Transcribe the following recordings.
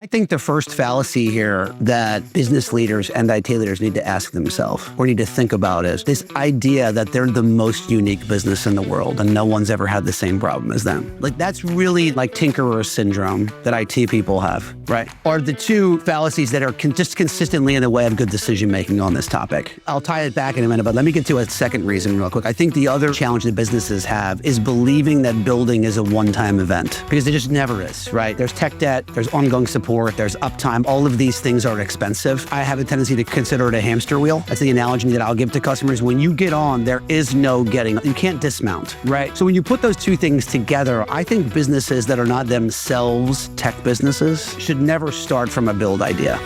I think the first fallacy here that business leaders and IT leaders need to ask themselves or need to think about is this idea that they're the most unique business in the world and no one's ever had the same problem as them. Like that's really like tinkerer syndrome that IT people have, right? Or the two fallacies that are just consistently in the way of good decision making on this topic. I'll tie it back in a minute, but let me get to a second reason real quick. I think the other challenge that businesses have is believing that building is a one-time event because it just never is, right? There's tech debt, there's ongoing support, there's uptime. All of these things are expensive. I have a tendency to consider it a hamster wheel. That's the analogy that I'll give to customers. When you get on, there is no getting, you can't dismount, right? So when you put those two things together, I think businesses that are not themselves tech businesses should never start from a build idea.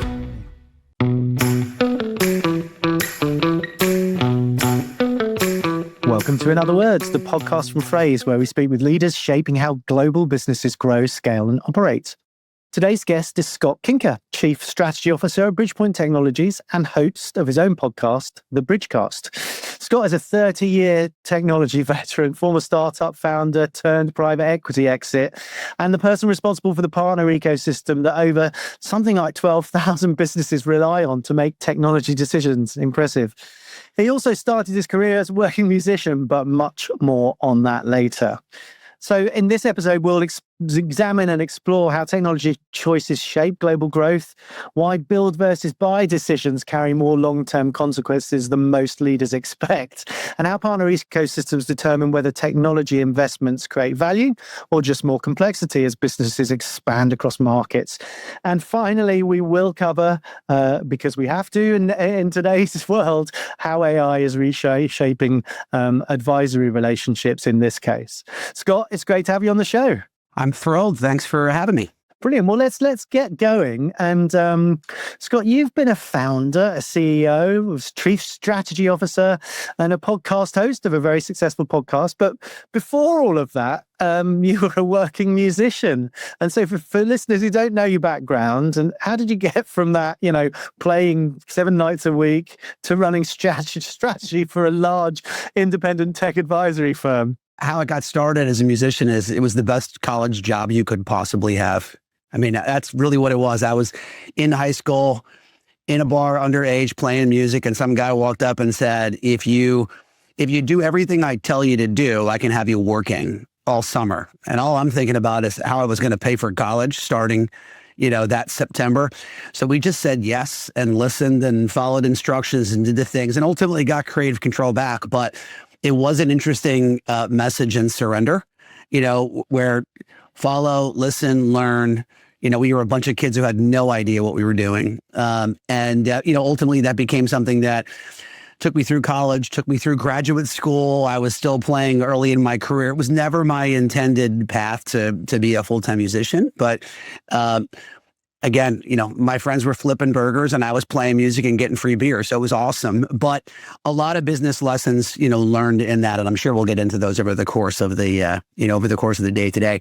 Welcome to In Other Words, the podcast from Phrase, where we speak with leaders shaping how global businesses grow, scale, and operate. Today's guest is Scott Kinka, Chief Strategy Officer at Bridgepointe Technologies and host of his own podcast, The Bridgecast. Scott is a 30-year technology veteran, former startup founder turned private equity exit, and the person responsible for the partner ecosystem that over something like 12,000 businesses rely on to make technology decisions. Impressive. He also started his career as a working musician, but much more on that later. So in this episode, we'll examine and explore how technology choices shape global growth, why build versus buy decisions carry more long-term consequences than most leaders expect, and how partner ecosystems determine whether technology investments create value or just more complexity as businesses expand across markets. And finally, we will cover, because we have to in today's world, how AI is reshaping advisory relationships in this case. Scott, it's great to have you on the show. I'm thrilled. Thanks for having me. Brilliant. Well, let's get going. And Scott, you've been a founder, a CEO, Chief Strategy Officer, and a podcast host of a very successful podcast. But before all of that, you were a working musician. And so for listeners who don't know your background, and how did you get from that, playing 7 nights a week to running strategy for a large independent tech advisory firm? How it got started as a musician is it was the best college job you could possibly have. I mean, that's really what it was. I was in high school, in a bar, underage, playing music, and some guy walked up and said, if you do everything I tell you to do, I can have you working all summer. And all I'm thinking about is how I was going to pay for college starting, that September. So we just said yes and listened and followed instructions and did the things and ultimately got creative control back. But it was an interesting message and surrender, where follow, listen, learn. We were a bunch of kids who had no idea what we were doing. Ultimately that became something that took me through college, took me through graduate school. I was still playing early in my career. It was never my intended path to be a full-time musician. But again, my friends were flipping burgers and I was playing music and getting free beer. So it was awesome. But a lot of business lessons, learned in that. And I'm sure we'll get into those over the course of the, day today.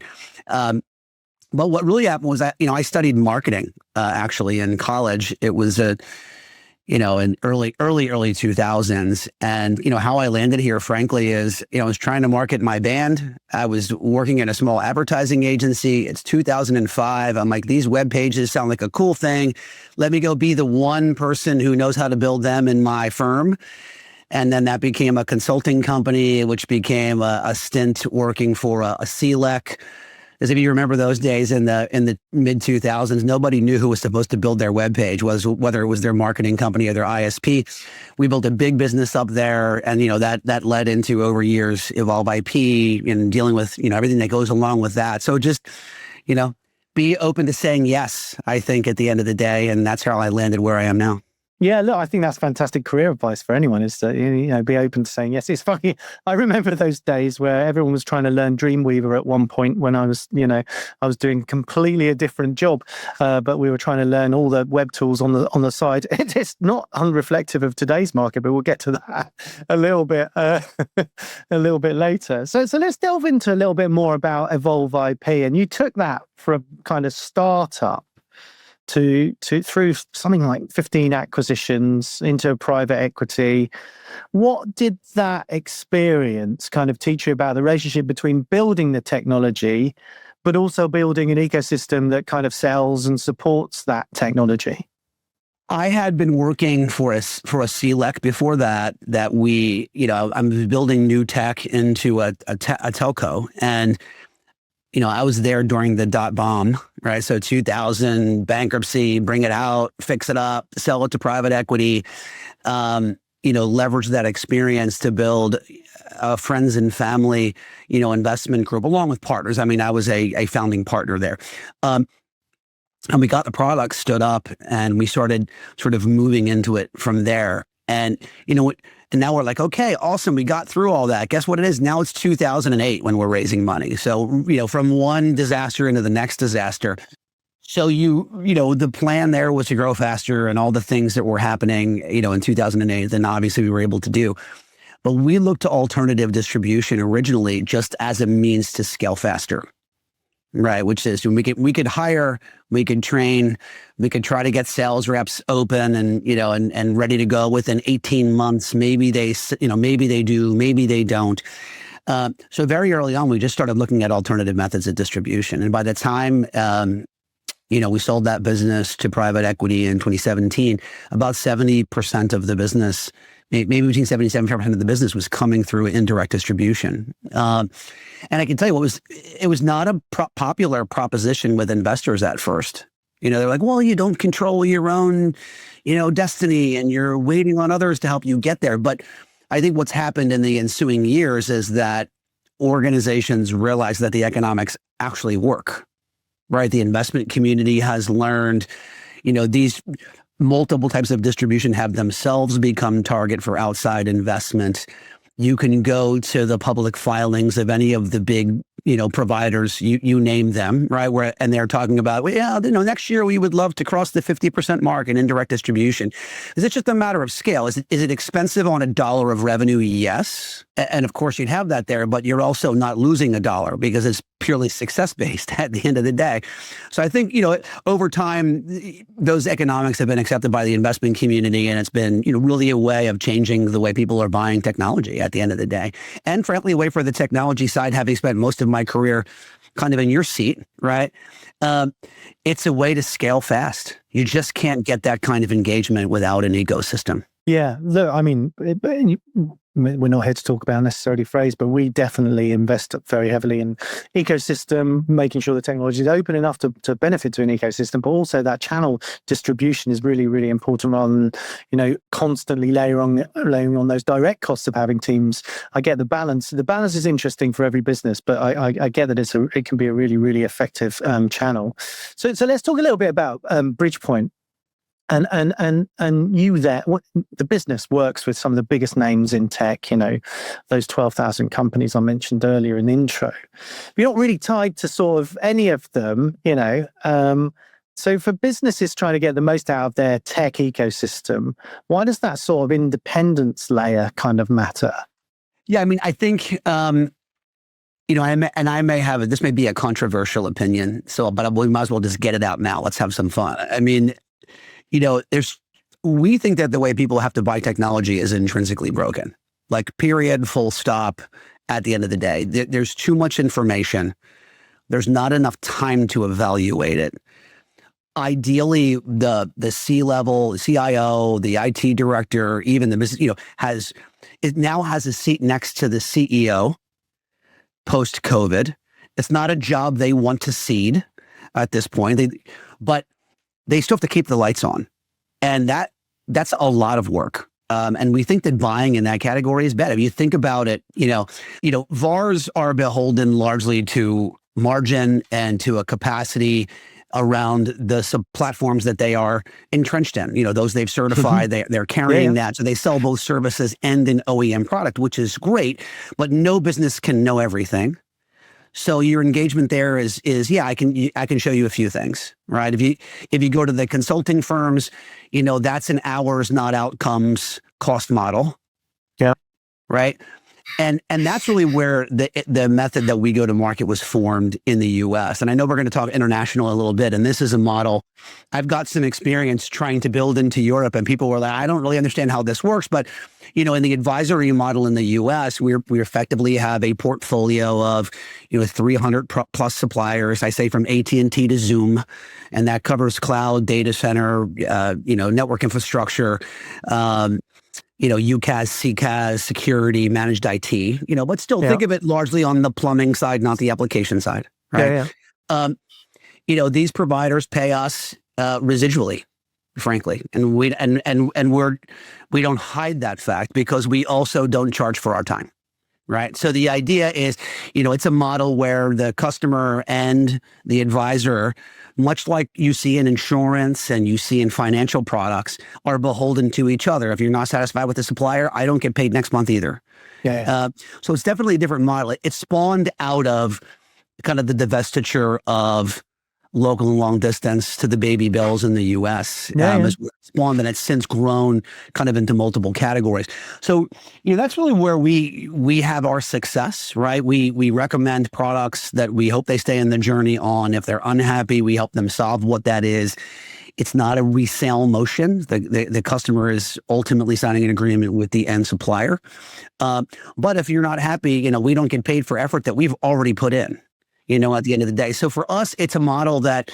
But what really happened was that, I studied marketing, actually in college. It was in early 2000s. And, how I landed here, frankly, is, I was trying to market my band. I was working in a small advertising agency. It's 2005. I'm like, these web pages sound like a cool thing. Let me go be the one person who knows how to build them in my firm. And then that became a consulting company, which became a stint working for a CLEC. As if you remember those days in the mid 2000s, nobody knew who was supposed to build their webpage, whether it was their marketing company or their ISP. We built a big business up there, and that led into over years Evolve IP and dealing with everything that goes along with that. So just be open to saying yes, I think, at the end of the day, and that's how I landed where I am now. Yeah, look, I think that's fantastic career advice for anyone, is to, be open to saying yes. It's funny. I remember those days where everyone was trying to learn Dreamweaver at one point when I was, I was doing completely a different job, but we were trying to learn all the web tools on the side. It's not unreflective of today's market, but we'll get to that a little bit later. So let's delve into a little bit more about Evolve IP. And you took that for a kind of startup to through something like 15 acquisitions into private equity. What did that experience kind of teach you about the relationship between building the technology but also building an ecosystem that kind of sells and supports that technology? I had been working for a CLEC before that we, I'm building new tech into a telco. And, I was there during the dot bomb, right? So 2000 bankruptcy, bring it out, fix it up, sell it to private equity, leverage that experience to build a friends and family, investment group along with partners. I mean, I was a founding partner there. And we got the product stood up and we started sort of moving into it from there. And, and now we're like, okay, awesome. We got through all that. Guess what it is? Now it's 2008 when we're raising money. So, from one disaster into the next disaster. So the plan there was to grow faster and all the things that were happening, in 2008, then obviously we were able to do. But we looked to alternative distribution originally just as a means to scale faster. Right, which is we could hire, we could train, we could try to get sales reps open and and ready to go within 18 months. Maybe they do, maybe they don't. So very early on, we just started looking at alternative methods of distribution, and by the time we sold that business to private equity in 2017, about 70% of the business, maybe between 70 and 75% of the business was coming through indirect distribution. And I can tell you it was not a popular proposition with investors at first. They're like, well, you don't control your own, destiny and you're waiting on others to help you get there. But I think what's happened in the ensuing years is that organizations realize that the economics actually work, right? The investment community has learned, these multiple types of distribution have themselves become target for outside investment. You can go to the public filings of any of the big, providers, you name them, right? And they're talking about, well, yeah, next year we would love to cross the 50% mark in indirect distribution. Is it just a matter of scale? Is it expensive on $1 of revenue? Yes. And of course you'd have that there, but you're also not losing $1 because it's purely success-based at the end of the day. So I think, over time, those economics have been accepted by the investment community, and it's been, really a way of changing the way people are buying technology at the end of the day. And frankly, a way for the technology side, having spent most of my career kind of in your seat, right? It's a way to scale fast. You just can't get that kind of engagement without an ecosystem. Yeah, look, I mean, we're not here to talk about necessarily phrase, but we definitely invest very heavily in ecosystem, making sure the technology is open enough to benefit to an ecosystem, but also that channel distribution is really, really important rather than, constantly layering on those direct costs of having teams. I get the balance. The balance is interesting for every business, but I get that it can be a really, really effective channel. So let's talk a little bit about Bridgepointe. And you there, the business works with some of the biggest names in tech, those 12,000 companies I mentioned earlier in the intro. But you're not really tied to sort of any of them, So for businesses trying to get the most out of their tech ecosystem, why does that sort of independence layer kind of matter? Yeah, I mean, I think, I may have this may be a controversial opinion, but we might as well just get it out now. Let's have some fun. I mean, we think that the way people have to buy technology is intrinsically broken, like period, full stop. At the end of the day, there's too much information. There's not enough time to evaluate it. Ideally, the C-level, CIO, the IT director, even the business, now has a seat next to the CEO post-COVID. It's not a job they want to cede at this point, but they still have to keep the lights on. And that's a lot of work. And we think that buying in that category is bad. If you think about it, VARs are beholden largely to margin and to a capacity around the platforms that they are entrenched in. Those they've certified, they're carrying that. So they sell both services and an OEM product, which is great, but no business can know everything. So your engagement there is I can show you a few things, right? If you go to the consulting firms, that's an hours, not outcomes cost model. Yeah. Right. And that's really where the method that we go to market was formed in the US. And I know we're going to talk international a little bit. And this is a model I've got some experience trying to build into Europe. And people were like, I don't really understand how this works. But, in the advisory model in the US, we effectively have a portfolio of, 300 plus suppliers. I say from AT&T to Zoom, and that covers cloud, data center, network infrastructure, UCaaS, CCaaS, security, managed IT, but still think of it largely on the plumbing side, not the application side, right? These providers pay us residually, frankly, and we don't hide that fact because we also don't charge for our time, right? So the idea is, it's a model where the customer and the advisor, much like you see in insurance and you see in financial products, are beholden to each other. If you're not satisfied with the supplier, I don't get paid next month either. So it's definitely a different model. It spawned out of kind of the divestiture of local and long distance to the baby bills in the U.S. It's spawned, and it's since grown kind of into multiple categories. So, that's really where we have our success, right? We recommend products that we hope they stay in the journey on. If they're unhappy, we help them solve what that is. It's not a resale motion. The customer is ultimately signing an agreement with the end supplier. But if you're not happy, we don't get paid for effort that we've already put in, at the end of the day. So for us, it's a model that,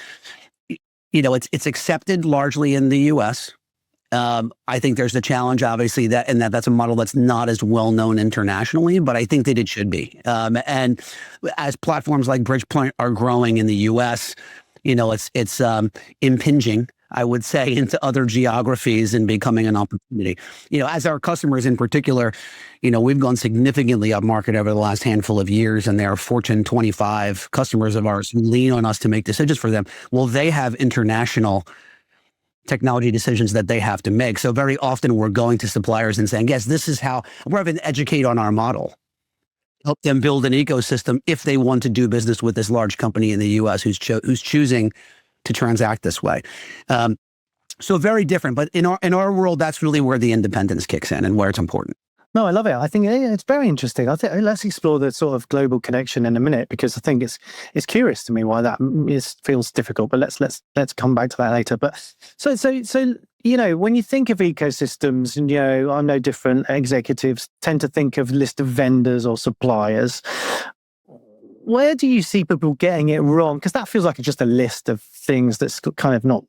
it's accepted largely in the U.S. I think there's a challenge, obviously, that's a model that's not as well known internationally, but I think that it should be. And as platforms like Bridgepointe are growing in the U.S., it's impinging, I would say, into other geographies and becoming an opportunity. As our customers in particular, we've gone significantly up market over the last handful of years, and there are Fortune 25 customers of ours who lean on us to make decisions for them. Well, they have international technology decisions that they have to make. So very often we're going to suppliers and saying, yes, this is how we're having to educate on our model. Help them build an ecosystem if they want to do business with this large company in the U.S. who's choosing to transact this way. So very different, but in our world, that's really where the independence kicks in and where it's important. No, I love it. I think it's very interesting. I think let's explore the sort of global connection in a minute, because I think it's curious to me why that feels difficult. But let's come back to that later. But so when you think of ecosystems, and I'm no different. Executives tend to think of list of vendors or suppliers. Where do you see people getting it wrong? Because that feels like just a list of things that's kind of not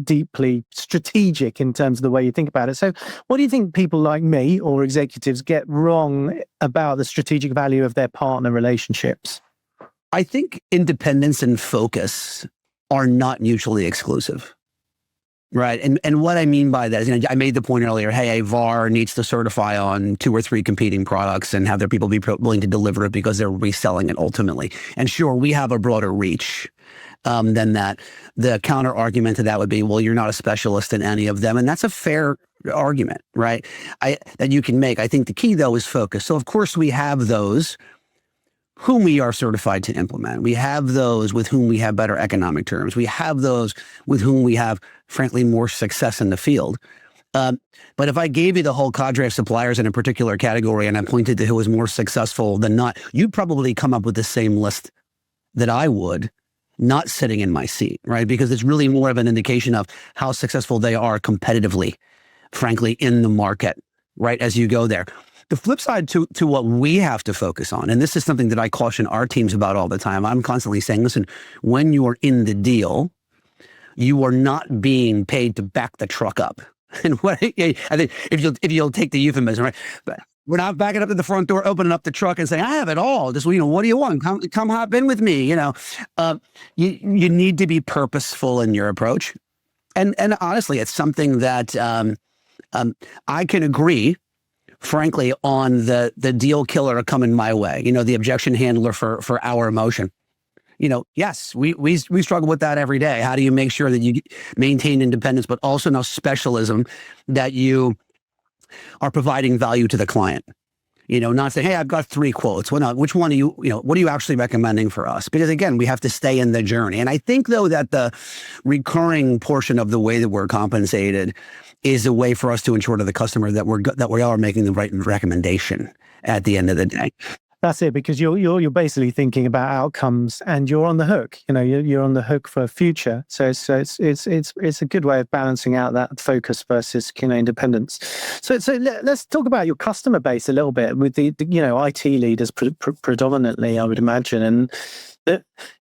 deeply strategic in terms of the way you think about it. So what do you think people like me or executives get wrong about the strategic value of their partner relationships? I think independence and focus are not mutually exclusive. Right. And what I mean by that is, I made the point earlier, hey, a VAR needs to certify on 2 or 3 competing products and have their people be willing to deliver it because they're reselling it ultimately. And sure, we have a broader reach than that. The counter argument to that would be, well, you're not a specialist in any of them. And that's a fair argument, right? That you can make. I think the key, though, is focus. So, of course, we have those whom we are certified to implement. We have those with whom we have better economic terms. We have those with whom we have, frankly, more success in the field. But if I gave you the whole cadre of suppliers in a particular category and I pointed to who was more successful than not, you'd probably come up with the same list that I would, not sitting in my seat, right? Because it's really more of an indication of how successful they are competitively, frankly, in the market, right, as you go there. The flip side to what we have to focus on, and this is something that I caution our teams about all the time, I'm constantly saying, listen, when you are in the deal, you are not being paid to back the truck up. And what I think if you'll take the euphemism, right? But we're not backing up to the front door, opening up the truck and saying, I have it all. Just, what do you want? Come hop in with me. You need to be purposeful in your approach. And honestly, it's something that I can agree, frankly, on the deal killer coming my way, the objection handler for our emotion. Yes, we struggle with that every day. How do you make sure that you maintain independence, but also now specialism, that you are providing value to the client? Not saying, hey, I've got 3 quotes. Well, no, which one what are you actually recommending for us? Because again, we have to stay in the journey. And I think though that the recurring portion of the way that we're compensated is a way for us to ensure to the customer that we are making the right recommendation at the end of the day. That's it, because you're basically thinking about outcomes, and you're on the hook. You're on the hook for future. So it's a good way of balancing out that focus versus independence. So let's talk about your customer base a little bit, with the IT leaders predominantly, I would imagine, and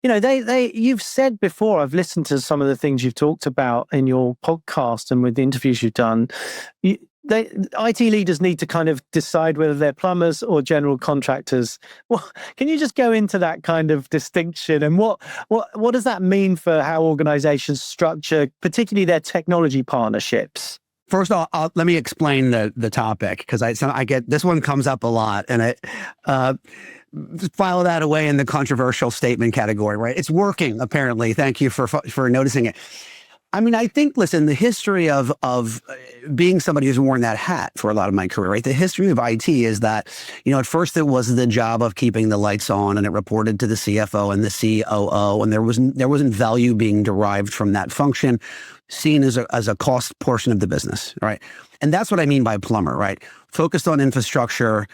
you've said before. I've listened to some of the things you've talked about in your podcast and with the interviews you've done. IT leaders need to kind of decide whether they're plumbers or general contractors. Well, can you just go into that kind of distinction, and what does that mean for how organizations structure, particularly their technology partnerships? First of all, let me explain the topic, because I get this one comes up a lot, and I file that away in the controversial statement category, right? It's working, apparently. Thank you for noticing it. I mean, I think, listen, the history of being somebody who's worn that hat for a lot of my career, right? The history of IT is that, at first it was the job of keeping the lights on, and it reported to the CFO and the COO, and there wasn't value being derived from that function, seen as a cost portion of the business, right? And that's what I mean by plumber, right? Focused on infrastructure,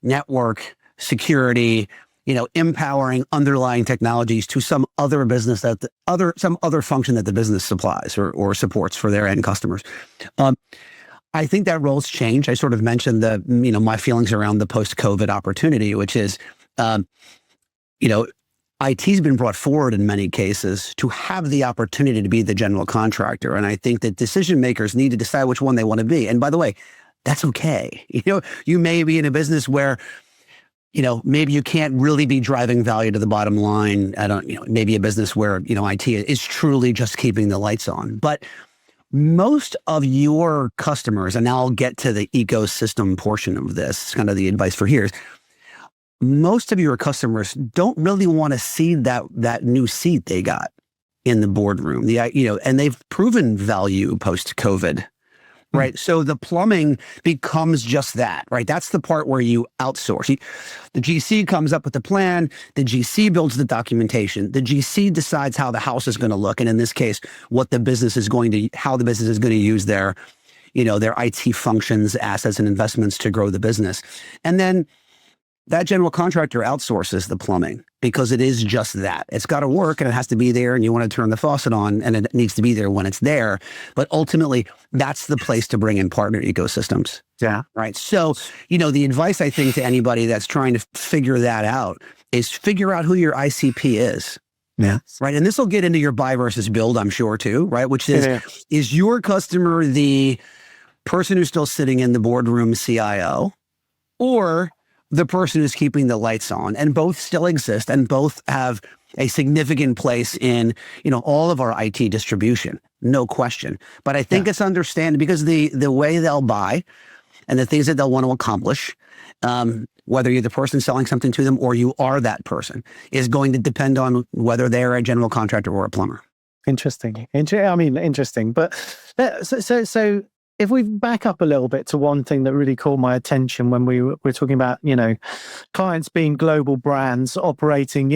network, security, empowering underlying technologies to some other business some other function that the business supplies or supports for their end customers. I think that role's changed. I sort of mentioned my feelings around the post-COVID opportunity, which is, IT's been brought forward in many cases to have the opportunity to be the general contractor. And I think that decision makers need to decide which one they want to be. And by the way, that's okay. You may be in a business where maybe you can't really be driving value to the bottom line. Maybe a business where, IT is truly just keeping the lights on. But most of your customers, and now I'll get to the ecosystem portion of this, kind of the advice for here, most of your customers don't really want to see that new seat they got in the boardroom. And they've proven value post-COVID. Right. So the plumbing becomes just that, right? That's the part where you outsource. The GC comes up with the plan. The GC builds the documentation. The GC decides how the house is going to look. And in this case, how the business is going to use their IT functions, assets, and investments to grow the business. And then that general contractor outsources the plumbing, because it is just that. It's got to work, and it has to be there, and you want to turn the faucet on, and it needs to be there when it's there. But ultimately, that's the place to bring in partner ecosystems. Yeah. Right. So, the advice I think to anybody that's trying to figure that out is figure out who your ICP is. Yeah. Right. And this will get into your buy versus build, I'm sure, too. Right. Which is your customer the person who's still sitting in the boardroom CIO, or the person who's keeping the lights on? And both still exist, and both have a significant place in, all of our IT distribution, no question. But I think it's understandable, because the way they'll buy and the things that they'll want to accomplish, whether you're the person selling something to them or you are that person, is going to depend on whether they're a general contractor or a plumber. Interesting. Interesting. But so if we back up a little bit to one thing that really caught my attention when we're talking about, clients being global brands operating,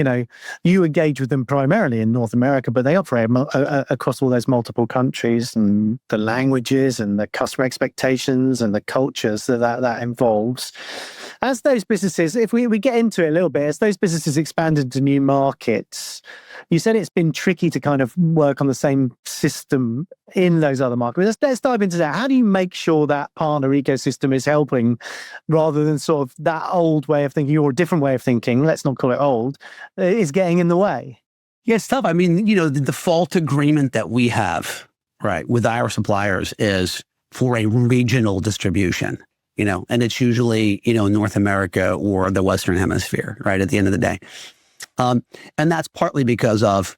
you engage with them primarily in North America, but they operate across all those multiple countries, and the languages and the customer expectations and the cultures that involves. As those businesses, if we get into it a little bit, as those businesses expand into new markets, you said it's been tricky to kind of work on the same system in those other markets. Let's dive into that. How do you make sure that partner ecosystem is helping, rather than sort of that old way of thinking, or a different way of thinking, let's not call it old, is getting in the way? Yeah, it's tough. The default agreement that we have, right, with our suppliers is for a regional distribution. And it's usually, North America or the Western Hemisphere, right, at the end of the day. And that's partly because of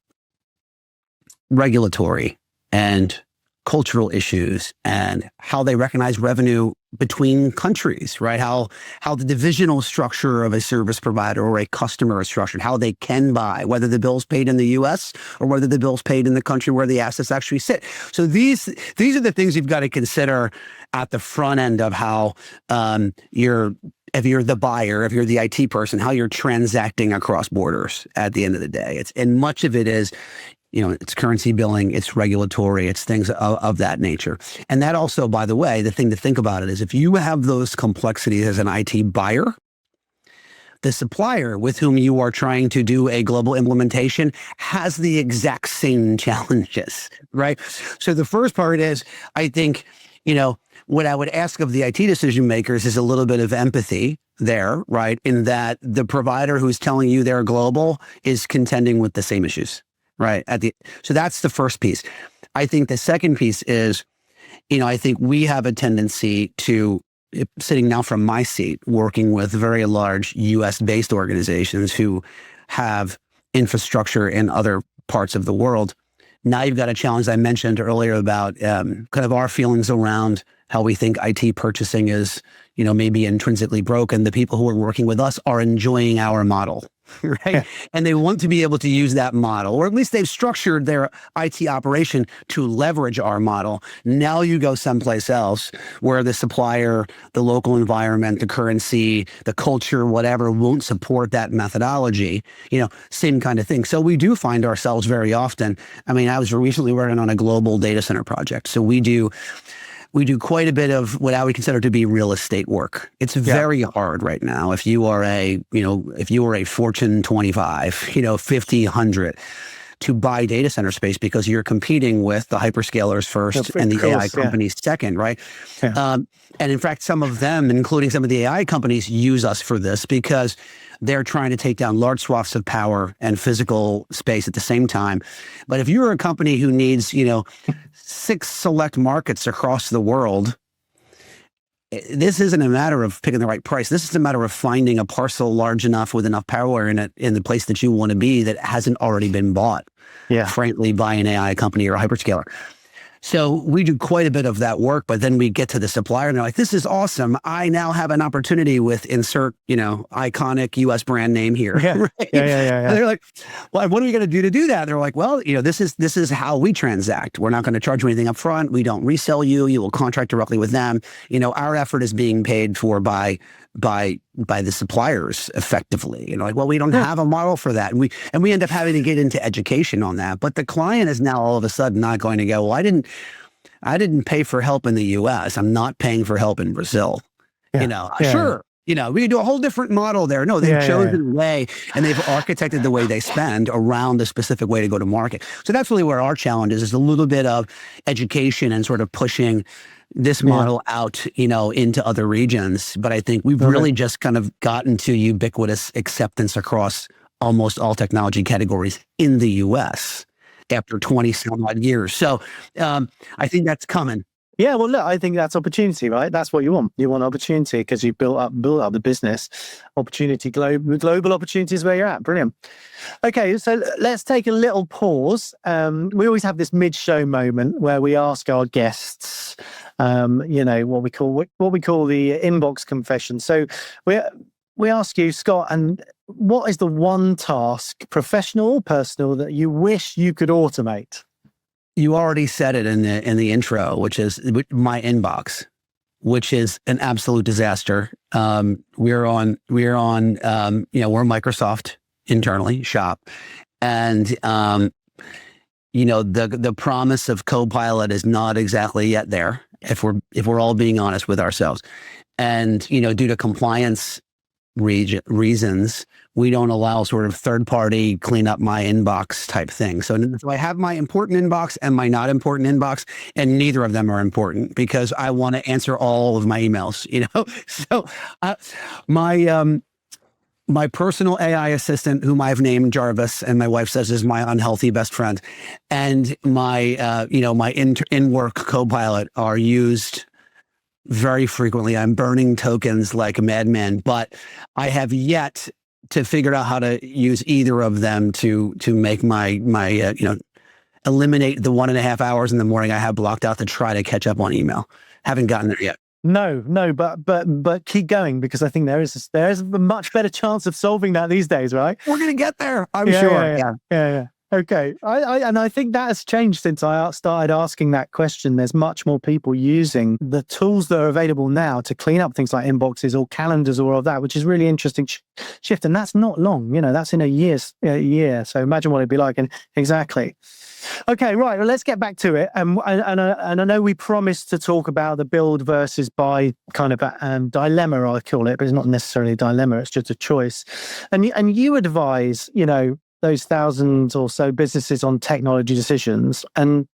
regulatory and cultural issues, and how they recognize revenue between countries, right? How the divisional structure of a service provider or a customer is structured, how they can buy, whether the bill's paid in the US or whether the bill's paid in the country where the assets actually sit. So these are the things you've got to consider at the front end of how if you're the buyer, if you're the IT person, how you're transacting across borders at the end of the day. And much of it is, it's currency billing, it's regulatory, it's things of that nature. And that also, by the way, the thing to think about it is if you have those complexities as an IT buyer, the supplier with whom you are trying to do a global implementation has the exact same challenges, right? So the first part is, I think, what I would ask of the IT decision makers is a little bit of empathy there, right? In that the provider who's telling you they're global is contending with the same issues, right? So that's the first piece. I think the second piece is, I think we have a tendency to, sitting now from my seat, working with very large US-based organizations who have infrastructure in other parts of the world. Now you've got a challenge I mentioned earlier about kind of our feelings around how we think IT purchasing is, maybe intrinsically broken. The people who are working with us are enjoying our model, right? Yeah. And they want to be able to use that model, or at least they've structured their IT operation to leverage our model. Now you go someplace else where the supplier, the local environment, the currency, the culture, whatever, won't support that methodology, same kind of thing. So we do find ourselves very often. I mean, I was recently working on a global data center project. So we do quite a bit of what I would consider to be real estate work. It's very hard right now. If you are a Fortune 25, 50, 100, to buy data center space because you're competing with the hyperscalers first and the AI companies second, right? Yeah. And in fact, some of them, including some of the AI companies, use us for this because they're trying to take down large swaths of power and physical space at the same time. But if you're a company who needs, 6 select markets across the world, this isn't a matter of picking the right price. This is a matter of finding a parcel large enough with enough power in it in the place that you want to be that hasn't already been bought, frankly, by an AI company or a hyperscaler. So we do quite a bit of that work, but then we get to the supplier and they're like, this is awesome. I now have an opportunity with insert, iconic US brand name here. Yeah. Right? Yeah. And they're like, well, what are we going to do that? They're like, well, this is how we transact. We're not going to charge you anything up front. We don't resell you. You will contract directly with them. Our effort is being paid for by the suppliers effectively. Well, we don't have a model for that. And we end up having to get into education on that. But the client is now all of a sudden not going to go, well, I didn't pay for help in the US. I'm not paying for help in Brazil. Sure. We can do a whole different model there. No, they've chosen a way and they've architected the way they spend around the specific way to go to market. So that's really where our challenge is a little bit of education and sort of pushing this model out, into other regions. But I think we've really just kind of gotten to ubiquitous acceptance across almost all technology categories in the US after 20 some odd years. So I think that's coming. Yeah, well, look, I think that's opportunity, right? That's what you want. You want opportunity because you built up the business. Opportunity, global opportunities where you're at. Brilliant. Okay, so let's take a little pause. We always have this mid-show moment where we ask our guests, what we call the inbox confession. So we ask you, Scott, and what is the one task, professional or personal, that you wish you could automate? You already said it in the intro, which is my inbox, which is an absolute disaster. We're Microsoft internally shop, and the promise of Copilot is not exactly yet there. If we're all being honest with ourselves, and due to compliance reasons, we don't allow sort of third-party clean up my inbox type thing. So I have my important inbox and my not important inbox, and neither of them are important because I want to answer all of my emails, So my personal AI assistant, whom I've named Jarvis, and my wife says is my unhealthy best friend, and my my in-work Copilot are used very frequently. I'm burning tokens like a madman, but I have yet to figure out how to use either of them to make my eliminate the 1.5 hours in the morning I have blocked out to try to catch up on email. Haven't gotten there yet. No, but keep going, because I think there is a much better chance of solving that these days, right? We're gonna get there, I'm sure. Yeah. Okay. And I think that has changed since I started asking that question. There's much more people using the tools that are available now to clean up things like inboxes or calendars or all of that, which is really interesting shift. And that's not long, that's in a year. So imagine what it'd be like. And exactly. Okay, right. Well, let's get back to it. And I know we promised to talk about the build versus buy kind of dilemma, I call it, but it's not necessarily a dilemma. It's just a choice. And you advise, those thousands or so businesses on technology decisions. And,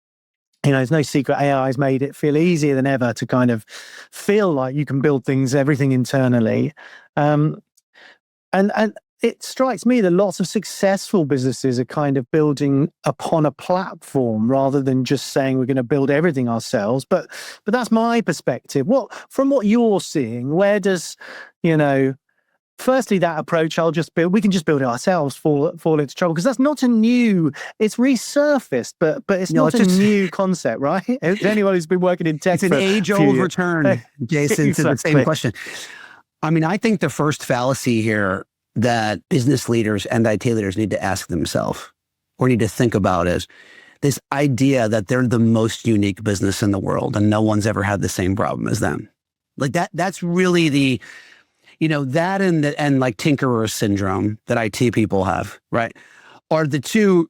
it's no secret AI has made it feel easier than ever to kind of feel like you can build everything internally. And it strikes me that lots of successful businesses are kind of building upon a platform rather than just saying we're going to build everything ourselves. But that's my perspective. From what you're seeing, where does, firstly, that approach, we can just build it ourselves, fall into trouble, because that's not it's resurfaced, but it's not a new concept, right? Anyone who's been working in tech, it's an age-old return, Jason, to the same question. I mean, I think the first fallacy here that business leaders and IT leaders need to ask themselves or need to think about is this idea that they're the most unique business in the world and no one's ever had the same problem as them. Like that's really the, that and like tinkerer syndrome that IT people have, right? Are the two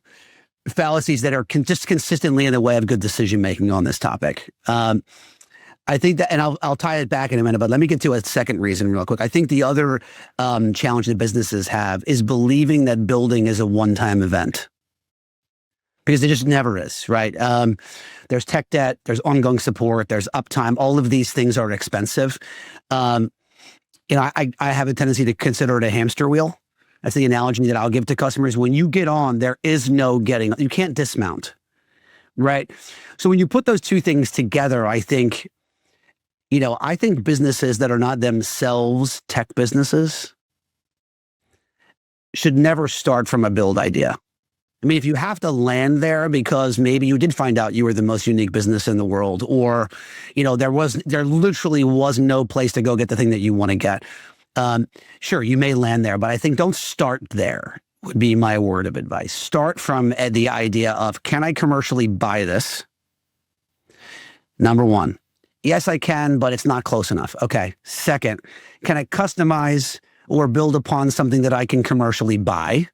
fallacies that are just consistently in the way of good decision-making on this topic. I think that, and I'll tie it back in a minute, but let me get to a second reason real quick. I think the other challenge that businesses have is believing that building is a one-time event, because it just never is, right? There's tech debt, there's ongoing support, there's uptime. All of these things are expensive. I have a tendency to consider it a hamster wheel. That's the analogy that I'll give to customers. When you get on, there is no you can't dismount, right? So when you put those two things together, I think businesses that are not themselves tech businesses should never start from a build idea. I mean, if you have to land there because maybe you did find out you were the most unique business in the world, or, there literally was no place to go get the thing that you want to get. Sure, you may land there, but I think don't start there would be my word of advice. Start from the idea of, can I commercially buy this? Number one. Yes, I can, but it's not close enough. Okay. Second, can I customize or build upon something that I can commercially buy?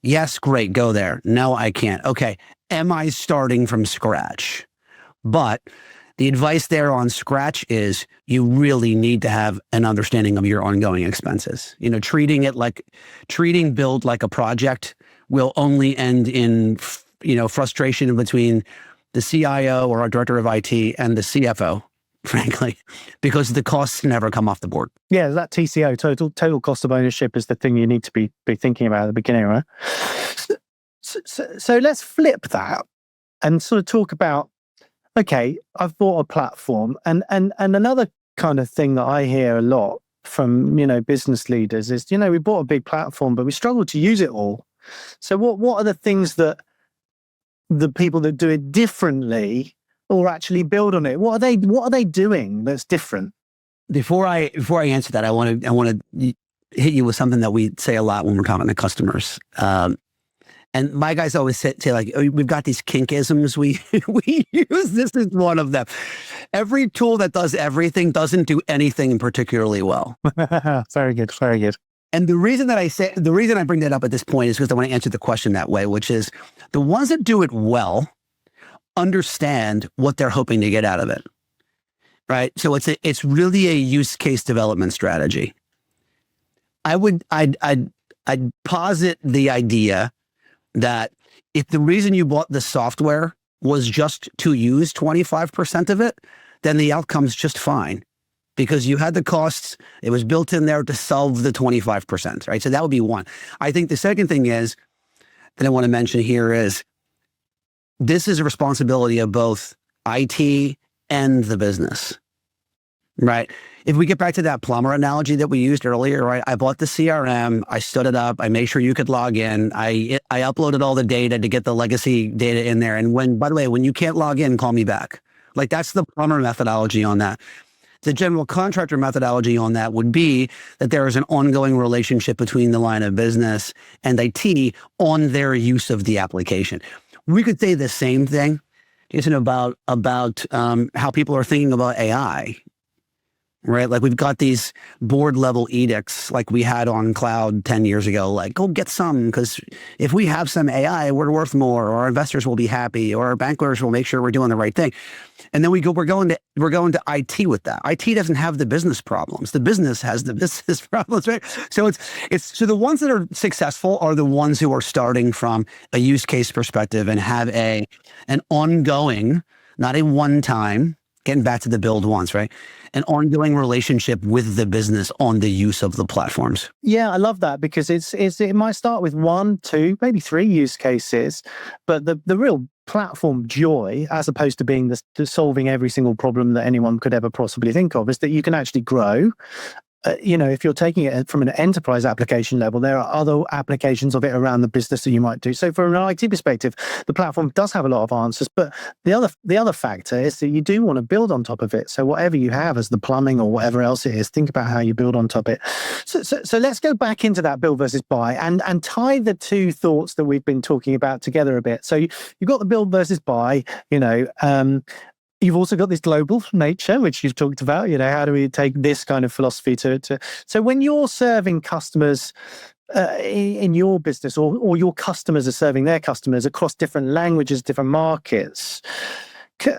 Yes, great, go there. No, I can't. Okay. Am I starting from scratch? But the advice there on scratch is you really need to have an understanding of your ongoing expenses. Treating build like a project will only end in, frustration between the CIO or our director of IT and the CFO, frankly, because the costs never come off the board. Yeah, that TCO, total cost of ownership, is the thing you need to be thinking about at the beginning, right? So let's flip that and sort of talk about, okay, I've bought a platform, and another kind of thing that I hear a lot from, business leaders is, we bought a big platform, but we struggle to use it all. So what are the things that the people that do it differently or actually build on it? What are they doing that's different? Before I answer that, I want to hit you with something that we say a lot when we're talking to customers. And my guys always say like, oh, we've got these kinkisms we use. This is one of them. Every tool that does everything doesn't do anything particularly well. Very good. Very good. And the reason I bring that up at this point is because I want to answer the question that way, which is the ones that do it well understand what they're hoping to get out of it, right? So it's really a use case development strategy. I'd posit the idea that if the reason you bought the software was just to use 25% of it, then the outcome's just fine. Because you had the costs, it was built in there to solve the 25%, right? So that would be one. I think the second thing is that I want to mention here is this is a responsibility of both IT and the business, right? If we get back to that plumber analogy that we used earlier, right? I bought the CRM, I stood it up, I made sure you could log in, I uploaded all the data to get the legacy data in there. And by the way, when you can't log in, call me back. Like that's the plumber methodology on that. The general contractor methodology on that would be that there is an ongoing relationship between the line of business and IT on their use of the application. We could say the same thing, Jason, about how people are thinking about AI. Right? Like we've got these board level edicts like we had on cloud 10 years ago, like go get some, because if we have some AI, we're worth more, or our investors will be happy, or our bankers will make sure we're doing the right thing. And then we're going to IT with that. IT doesn't have the business problems. The business has the business problems, right? So so the ones that are successful are the ones who are starting from a use case perspective and have an ongoing, not a one-time, getting back to the build once, right? An ongoing relationship with the business on the use of the platforms. Yeah, I love that, because it might start with 1, 2, maybe 3 use cases, but the real platform joy, as opposed to being the solving every single problem that anyone could ever possibly think of, is that you can actually grow. If you're taking it from an enterprise application level, there are other applications of it around the business that you might do. So from an IT perspective, the platform does have a lot of answers, but the other factor is that you do want to build on top of it. So whatever you have as the plumbing or whatever else it is, think about how you build on top of it. So let's go back into that build versus buy and tie the two thoughts that we've been talking about together a bit. So you've got the build versus buy, you've also got this global nature, which you've talked about. How do we take this kind of philosophy to so when you're serving customers in your business, or your customers are serving their customers across different languages, different markets,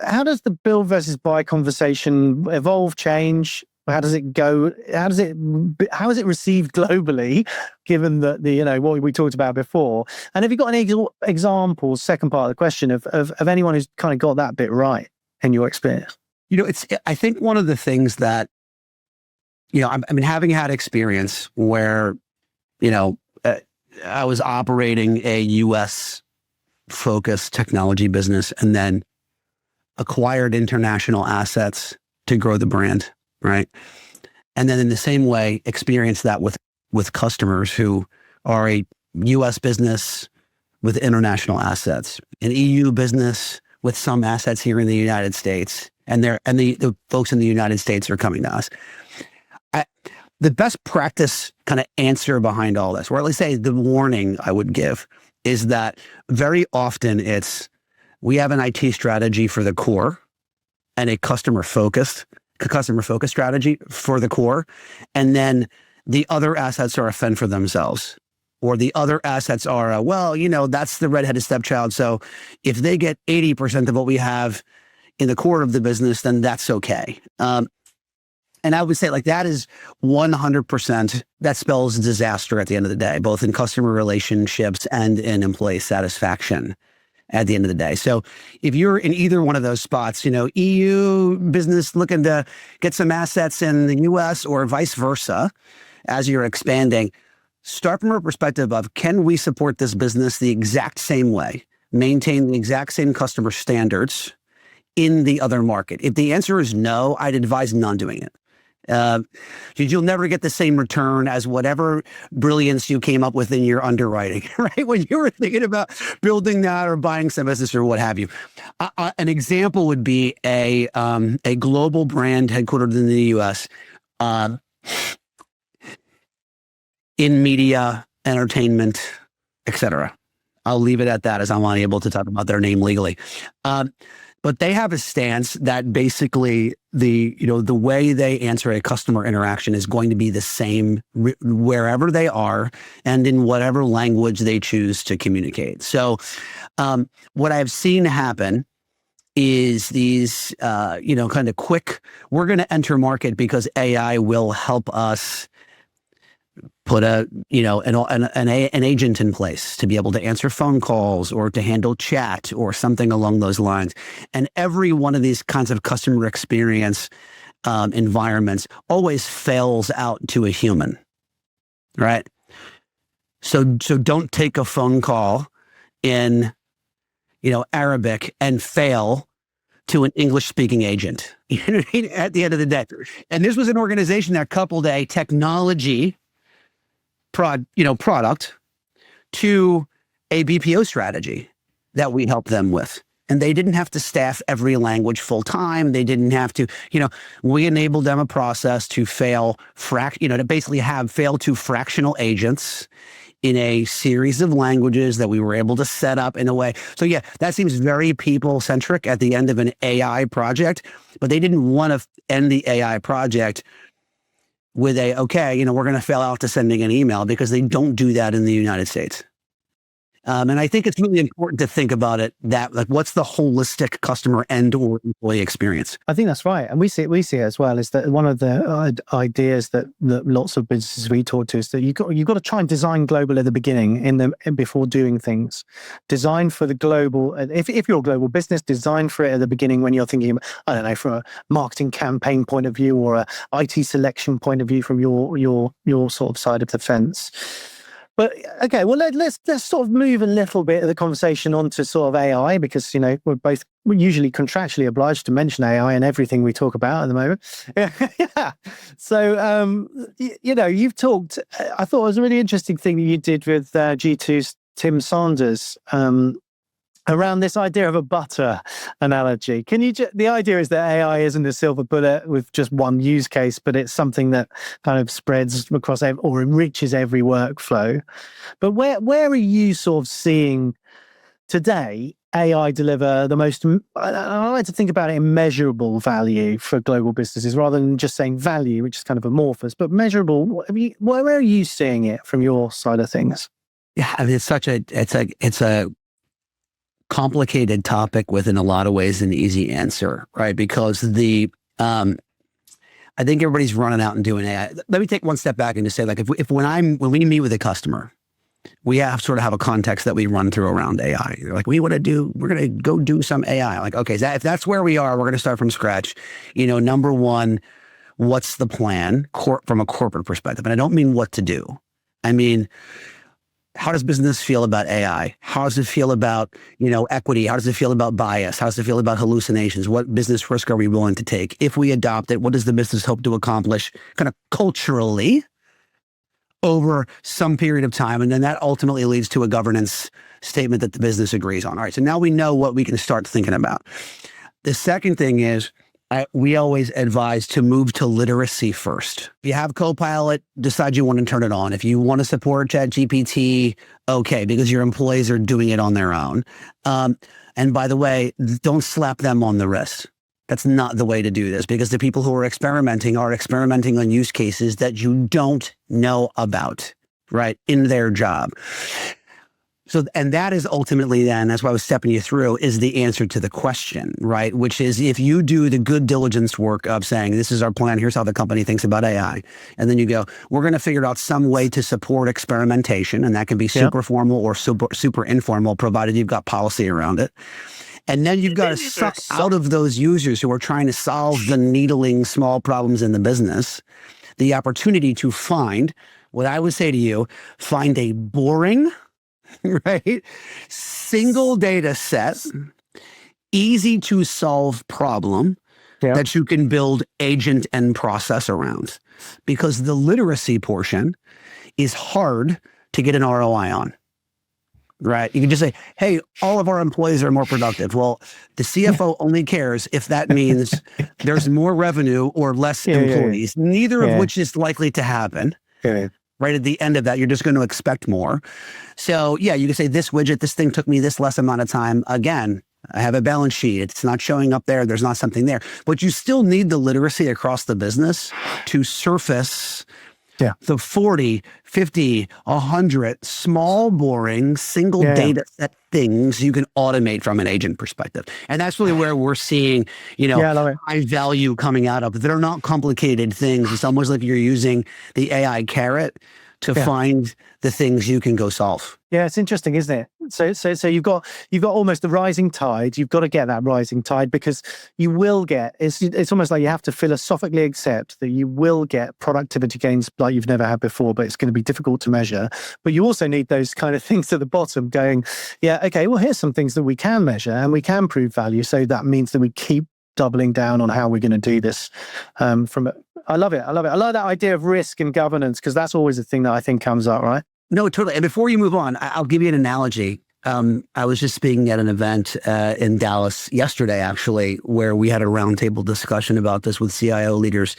how does the build versus buy conversation evolve, change? How does it go? How is it received globally, given that what we talked about before? And have you got any examples, second part of the question, of anyone who's kind of got that bit right in your experience? I think one of the things that, having had experience where, I was operating a US focused technology business and then acquired international assets to grow the brand, right? And then in the same way, experience that with customers who are a US business with international assets, an EU business with some assets here in the United States, and the folks in the United States are coming to us. The best practice kind of answer behind all this, or at least say the warning I would give, is that very often we have an IT strategy for the core and a customer focused strategy for the core, and then the other assets are a fend for themselves. Or the other assets are, that's the redheaded stepchild. So if they get 80% of what we have in the core of the business, then that's okay. And I would say that is 100%, that spells disaster at the end of the day, both in customer relationships and in employee satisfaction at the end of the day. So if you're in either one of those spots, EU business looking to get some assets in the US or vice versa, as you're expanding, start from a perspective of, can we support this business the exact same way, maintain the exact same customer standards in the other market? If the answer is no, I'd advise not doing it. You'll never get the same return as whatever brilliance you came up with in your underwriting, right? When you were thinking about building that or buying some business or what have you. An example would be a global brand headquartered in the US, in media, entertainment, etc. I'll leave it at that, as I'm unable to talk about their name legally. But they have a stance that basically the way they answer a customer interaction is going to be the same wherever they are and in whatever language they choose to communicate. So what I've seen happen is these, kind of quick, we're going to enter market because AI will help us put an agent in place to be able to answer phone calls or to handle chat or something along those lines. And every one of these kinds of customer experience environments always fails out to a human, right? So don't take a phone call in, Arabic and fail to an English-speaking agent. At the end of the day. And this was an organization that coupled a technology product to a BPO strategy that we help them with. and they didn't have to staff every language full time. They didn't have to, we enabled them a process to to basically have fail to fractional agents in a series of languages that we were able to set up in a way. So yeah, that seems very people centric at the end of an AI project, but they didn't want to end the AI project with we're going to fail out to sending an email, because they don't do that in the United States. And I think it's really important to think about it what's the holistic customer and or employee experience? I think that's right. And we see it as well, is that one of the ideas that lots of businesses we talk to is that you've got to try and design global at the beginning before doing things. Design for the global. If you're a global business, design for it at the beginning when you're thinking, I don't know, from a marketing campaign point of view or a IT selection point of view from your sort of side of the fence. But okay, well let's sort of move a little bit of the conversation onto sort of AI, because we're usually contractually obliged to mention AI in everything we talk about at the moment. Yeah. So you've talked. I thought it was a really interesting thing that you did with G2's Tim Sanders around this idea of a butter analogy. The idea is that AI isn't a silver bullet with just one use case, but it's something that kind of spreads across or enriches every workflow. But where are you sort of seeing today AI deliver the most, I like to think about it in measurable value for global businesses rather than just saying value, which is kind of amorphous, but measurable. Where are you seeing it from your side of things? Yeah, I mean, it's a complicated topic with, in a lot of ways, an easy answer, right? Because I think everybody's running out and doing AI. Let me take one step back and just say, when we meet with a customer, we have a context that we run through around AI. They're like, we're going to go do some AI. Like, okay, if that's where we are, we're going to start from scratch. Number one, what's the plan from a corporate perspective? And I don't mean what to do. I mean, how does business feel about AI? How does it feel about, equity? How does it feel about bias? How does it feel about hallucinations? What business risk are we willing to take? If we adopt it, what does the business hope to accomplish kind of culturally over some period of time? And then that ultimately leads to a governance statement that the business agrees on. All right, so now we know what we can start thinking about. The second thing is, we always advise to move to literacy first. If you have Copilot, decide you want to turn it on. If you want to support ChatGPT, okay, because your employees are doing it on their own. And by the way, don't slap them on the wrist. That's not the way to do this, because the people who are experimenting on use cases that you don't know about, right, in their job. So, and that is ultimately then, that's what I was stepping you through, is the answer to the question, right? Which is, if you do the good diligence work of saying, this is our plan, here's how the company thinks about AI. And then you go, we're going to figure out some way to support experimentation. And that can be super formal or super informal, provided you've got policy around it. And then you've got to suck out of those users who are trying to solve the needling small problems in the business, the opportunity to find what I would say to you, find a boring, right, single data set, easy to solve problem that you can build agent and process around. Because the literacy portion is hard to get an ROI on. Right. You can just say, hey, all of our employees are more productive. Well, the CFO only cares if that means there's more revenue or less employees, neither of which is likely to happen. Right at the end of that, you're just going to expect more. So yeah, you can say this thing took me this less amount of time. Again, I have a balance sheet. It's not showing up there. There's not something there. But you still need the literacy across the business to surface the 40, 50, 100 small, boring, single data set things you can automate from an agent perspective. And that's really where we're seeing, high value coming out of. They're not complicated things. It's almost like you're using the AI carrot to find the things you can go solve. Yeah, it's interesting, isn't it? So you've got almost the rising tide. You've got to get that rising tide, because you will get, it's almost like you have to philosophically accept that you will get productivity gains like you've never had before, but it's going to be difficult to measure. But you also need those kind of things at the bottom going, okay, well, here's some things that we can measure and we can prove value. So that means that we keep doubling down on how we're going to do this. I love it. I love that idea of risk and governance, because that's always a thing that I think comes up, right? No, totally. And before you move on, I'll give you an analogy. I was just speaking at an event in Dallas yesterday, actually, where we had a roundtable discussion about this with CIO leaders.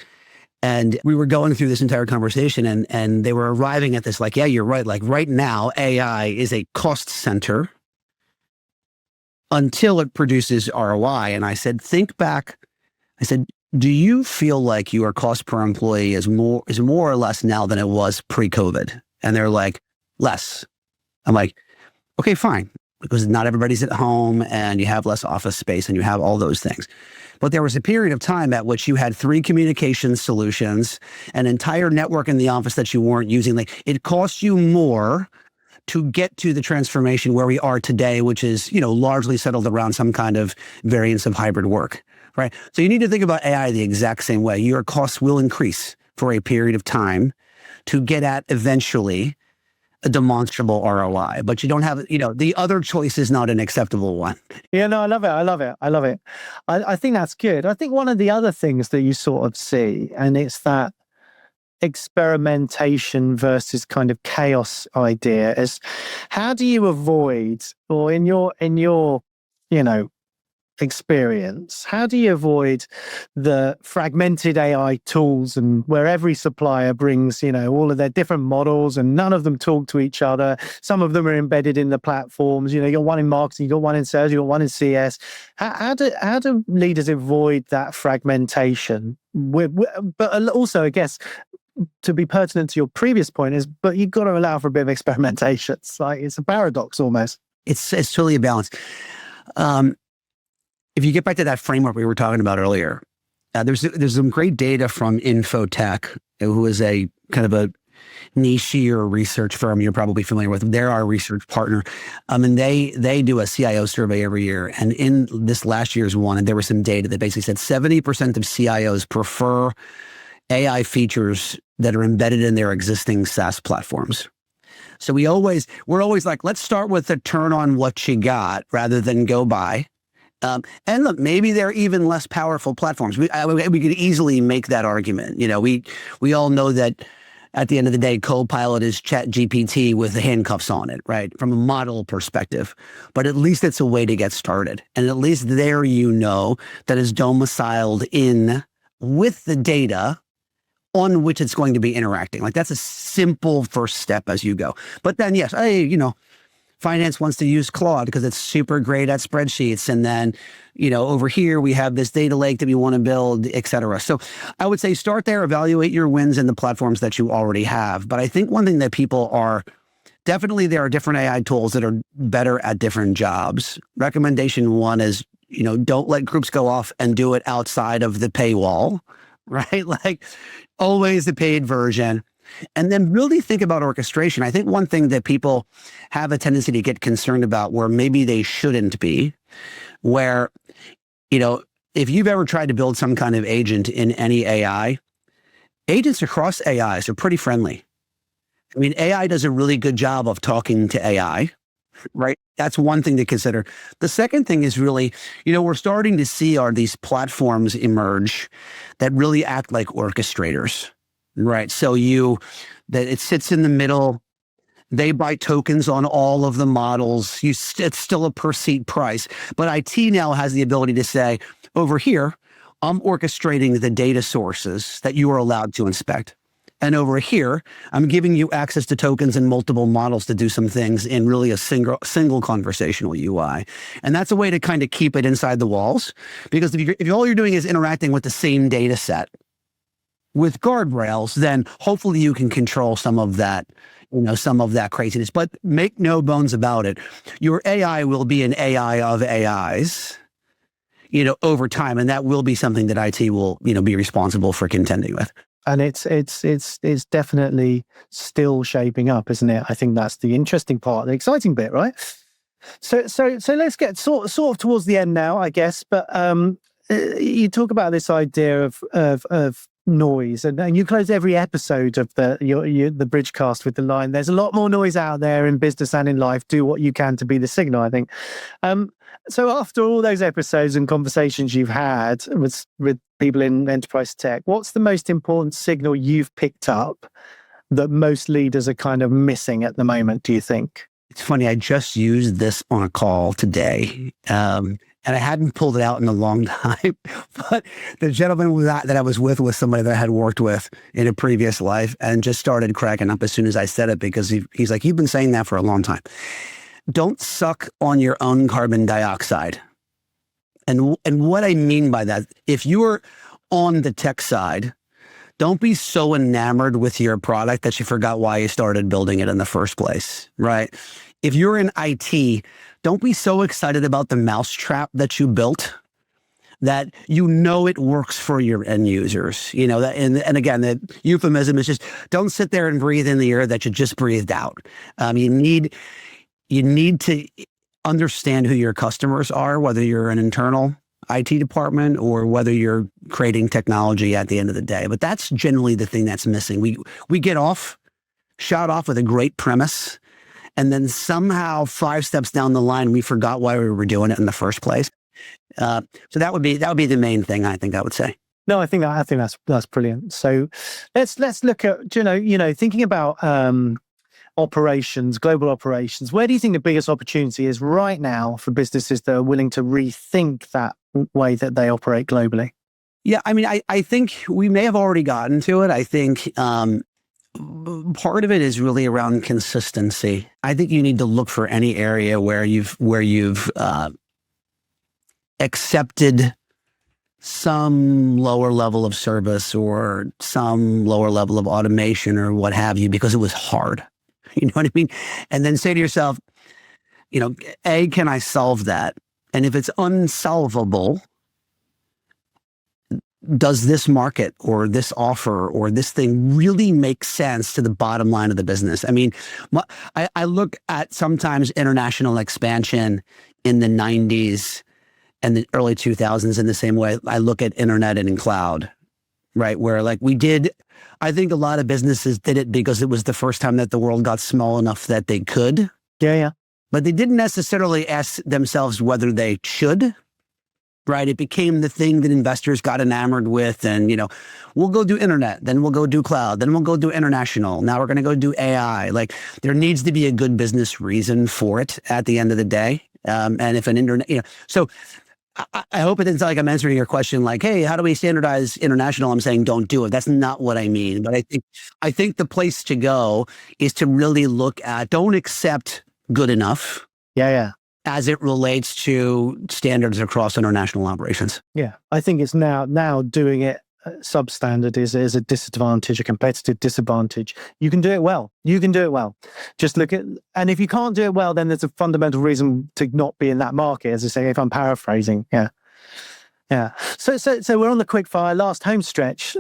And we were going through this entire conversation and they were arriving at this like, yeah, you're right. Like right now, AI is a cost center until it produces ROI. And I said, think back. I said, do you feel like your cost per employee is more or less now than it was pre-COVID? And they're like, less. I'm like, okay, fine. Because not everybody's at home and you have less office space and you have all those things. But there was a period of time at which you had 3 communication solutions, an entire network in the office that you weren't using. Like it costs you more to get to the transformation where we are today, which is, largely settled around some kind of variance of hybrid work, right? So you need to think about AI the exact same way. Your costs will increase for a period of time to get at eventually a demonstrable ROI, but you don't have, the other choice is not an acceptable one. Yeah, no, I love it. I think that's good. I think one of the other things that you sort of see, and it's that experimentation versus kind of chaos idea, is how do you avoid, or in your, experience, how do you avoid the fragmented AI tools and where every supplier brings, all of their different models and none of them talk to each other. Some of them are embedded in the platforms. You got one in marketing, you got one in sales, you got one in CS. How do leaders avoid that fragmentation? But also, I guess, to be pertinent to your previous point is, but you've got to allow for a bit of experimentation. It's a paradox almost. It's totally a balance. If you get back to that framework we were talking about earlier, there's some great data from Infotech, who is a kind of a niche-ier research firm you're probably familiar with. They're our research partner. And they do a CIO survey every year. And in this last year's one, there was some data that basically said 70% of CIOs prefer AI features that are embedded in their existing SaaS platforms. So we're always like, let's start with the turn on what you got rather than go buy. And look, maybe they're even less powerful platforms. We could easily make that argument. We all know that at the end of the day, Copilot is ChatGPT with the handcuffs on it, right? From a model perspective. But at least it's a way to get started. And at least there, that is domiciled in with the data on which it's going to be interacting. Like that's a simple first step as you go. But then, yes, finance wants to use Claude because it's super great at spreadsheets. And then, over here, we have this data lake that we want to build, et cetera. So I would say start there, evaluate your wins in the platforms that you already have. But I think one thing that people are, definitely there are different AI tools that are better at different jobs. Recommendation 1 is, don't let groups go off and do it outside of the paywall, right? Like always the paid version. And then really think about orchestration. I think one thing that people have a tendency to get concerned about where maybe they shouldn't be, where, if you've ever tried to build some kind of agent in any AI, agents across AIs are pretty friendly. I mean, AI does a really good job of talking to AI, right? That's one thing to consider. The second thing is really, we're starting to see these platforms emerge that really act like orchestrators. Right. So that it sits in the middle. They buy tokens on all of the models. It's still a per seat price. But IT now has the ability to say, over here, I'm orchestrating the data sources that you are allowed to inspect. And over here, I'm giving you access to tokens and multiple models to do some things in really a single conversational UI. And that's a way to kind of keep it inside the walls. Because if all you're doing is interacting with the same data set, with guardrails, then hopefully you can control some of that craziness. But make no bones about it. Your AI will be an AI of AIs, over time. And that will be something that IT will, be responsible for contending with. And it's definitely still shaping up, isn't it? I think that's the interesting part, the exciting bit, right? So let's get sort of towards the end now, I guess. But you talk about this idea of noise, and you close every episode of the Bridgecast with the line, "There's a lot more noise out there in business and in life. Do what you can to be the signal." I think. So after all those episodes and conversations you've had with people in enterprise tech, what's the most important signal you've picked up that most leaders are kind of missing at the moment, do you think? It's funny. I just used this on a call today. And I hadn't pulled it out in a long time, but the gentleman that I was with was somebody that I had worked with in a previous life and just started cracking up as soon as I said it because he's like, you've been saying that for a long time. Don't suck on your own carbon dioxide. And what I mean by that, if you're on the tech side, don't be so enamored with your product that you forgot why you started building it in the first place, right? If you're in IT, don't be so excited about the mousetrap that you built that you know it works for your end users. You know, that, and again, the euphemism is just don't sit there and breathe in the air that you just breathed out. You need to understand who your customers are, whether you're an internal IT department or whether you're creating technology at the end of the day. But that's generally the thing that's missing. We get shot off with a great premise. And then somehow 5 steps down the line, we forgot why we were doing it in the first place. So that would be the main thing I think I would say. No, I think that's brilliant. So let's look at thinking about operations, global operations. Where do you think the biggest opportunity is right now for businesses that are willing to rethink that way that they operate globally? Yeah, I mean, I think we may have already gotten to it. I think part of it is really around consistency. I think you need to look for any area where you've accepted some lower level of service or some lower level of automation or what have you because it was hard. You know what I mean? And then say to yourself, A, can I solve that? And if it's unsolvable, does this market or this offer or this thing really make sense to the bottom line of the business? I mean, I look at sometimes international expansion in the 90s and the early 2000s in the same way I look at internet and in cloud, right? Where I think a lot of businesses did it because it was the first time that the world got small enough that they could. Yeah. But they didn't necessarily ask themselves whether they should. Right. It became the thing that investors got enamored with. And, we'll go do internet, then we'll go do cloud, then we'll go do international. Now we're going to go do AI. Like there needs to be a good business reason for it at the end of the day. And if an internet, so I hope it didn't sound like I'm answering your question like, hey, how do we standardize international? I'm saying don't do it. That's not what I mean. But I think the place to go is to really look at, don't accept good enough. Yeah. As it relates to standards across international operations. Yeah, I think it's now doing it substandard is a disadvantage, a competitive disadvantage. You can do it well. Just look at, and if you can't do it well, then there's a fundamental reason to not be in that market, as I say, if I'm paraphrasing. Yeah. So we're on the quick fire, last home stretch.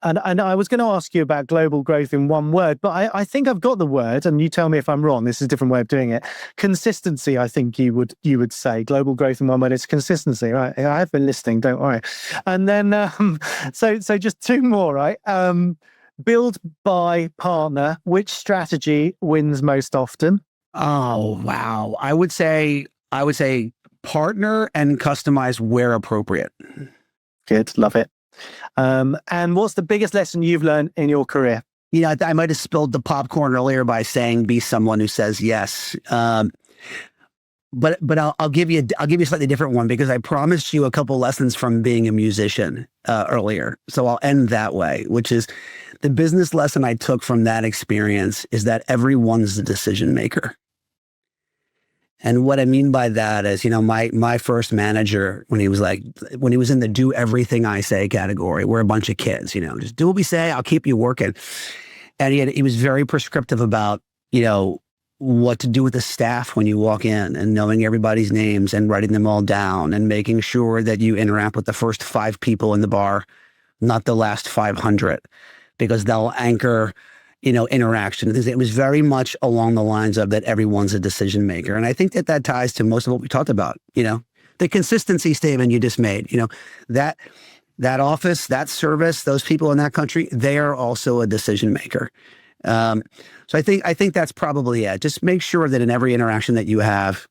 And I was going to ask you about global growth in one word, but I think I've got the word, and you tell me if I'm wrong. This is a different way of doing it. Consistency, I think you would say. Global growth in one word is consistency, right? I have been listening, don't worry. And then, so just 2 more, right? Build, buy, partner. Which strategy wins most often? Oh, wow. I would say partner and customize where appropriate. Good, love it. And what's the biggest lesson you've learned in your career? I might have spilled the popcorn earlier by saying be someone who says yes. But I'll give you a slightly different one because I promised you a couple lessons from being a musician earlier. So I'll end that way, which is the business lesson I took from that experience is that everyone's a decision maker. And what I mean by that is, my first manager, when he was in the do everything I say category, we're a bunch of kids, just do what we say, I'll keep you working. And he was very prescriptive about, what to do with the staff when you walk in and knowing everybody's names and writing them all down and making sure that you interact with the first 5 people in the bar, not the last 500, because they'll anchor interaction. It was very much along the lines of that everyone's a decision maker. And I think that ties to most of what we talked about, the consistency statement you just made, that office, that service, those people in that country, they are also a decision maker. So I think that's probably it. Just make sure that in every interaction that you have,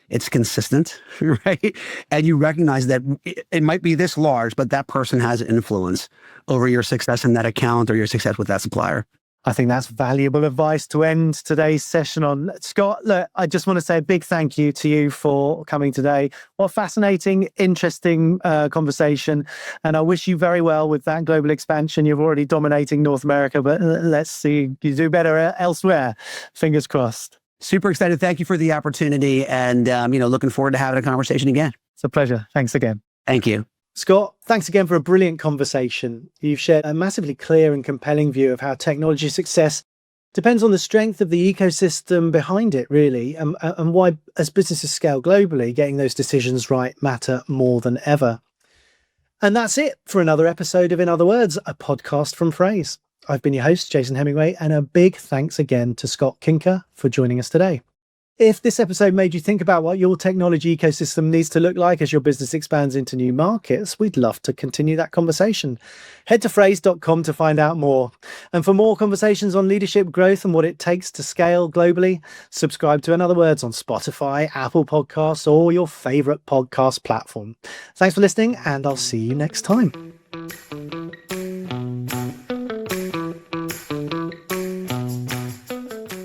it's consistent, right? And you recognize that it might be this large, but that person has influence over your success in that account or your success with that supplier. I think that's valuable advice to end today's session on. Scott, look, I just want to say a big thank you to you for coming today. What a fascinating, interesting conversation. And I wish you very well with that global expansion. You're already dominating North America, but let's see you do better elsewhere. Fingers crossed. Super excited. Thank you for the opportunity. And, looking forward to having a conversation again. It's a pleasure. Thanks again. Thank you. Scott, thanks again for a brilliant conversation. You've shared a massively clear and compelling view of how technology success depends on the strength of the ecosystem behind it, really, and why, as businesses scale globally, getting those decisions right matter more than ever. And that's it for another episode of In Other Words, a podcast from Phrase. I've been your host, Jason Hemingway, and a big thanks again to Scott Kinka for joining us today. If this episode made you think about what your technology ecosystem needs to look like as your business expands into new markets, we'd love to continue that conversation. Head to phrase.com to find out more. And for more conversations on leadership growth and what it takes to scale globally, subscribe to In Other Words on Spotify, Apple Podcasts, or your favorite podcast platform. Thanks for listening, and I'll see you next time.